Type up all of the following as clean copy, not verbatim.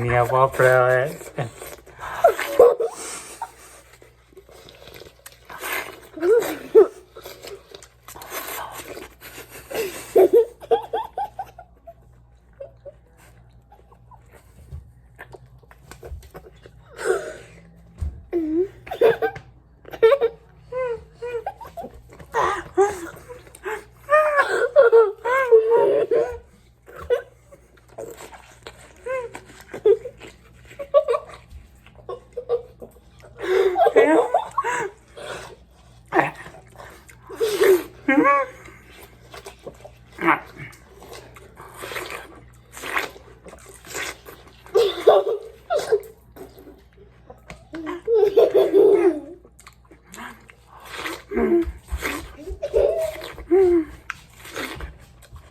Mia proprio.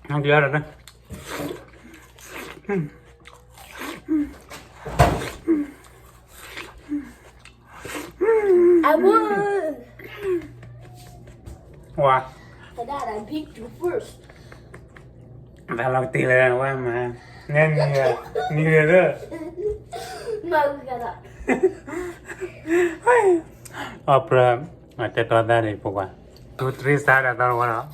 Không chưa rồi đó. I won! Wow. For that, I picked you first. Và lòng tỷ lệ qua mà nên như đó. No, we got that. Opera te toda de poco. 2-3 star da bueno.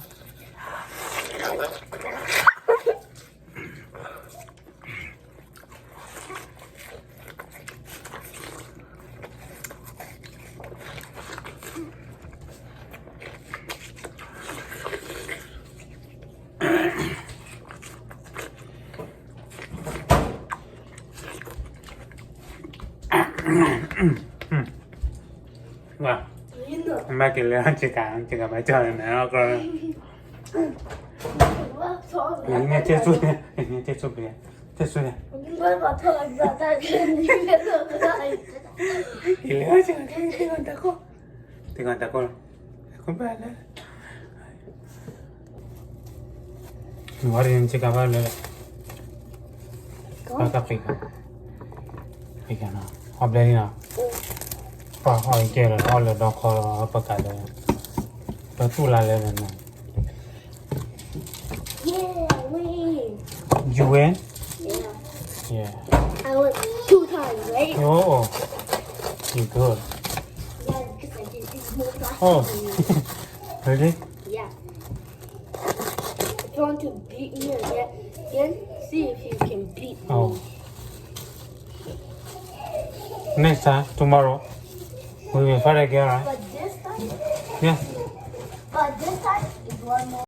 Wow. You know. Mà cái lẽ chỉ cả mấy chơi này nó có What talk nghe chết suốt nghe chết suốt đi chết suốt đi What about talk like that? That you get the cái lẽ chỉ cái con ta con không phải là nó đi chỉ cả vàoเลยก็กับปีกันนะเอาเลยนะพอเอาอีกแล้วเอาเลยดอกคอประกาศเลยประตูลาเลยนะ Yeah, win. You win? Yeah. Yeah. I won 2 times, right? Oh, you good. Yeah, because I did this more last Oh, time. really? Yeah. If you want to beat me again, see if you can beat me. Oh. Next time, tomorrow, we will fight again, right? But this time, Yeah. is one more.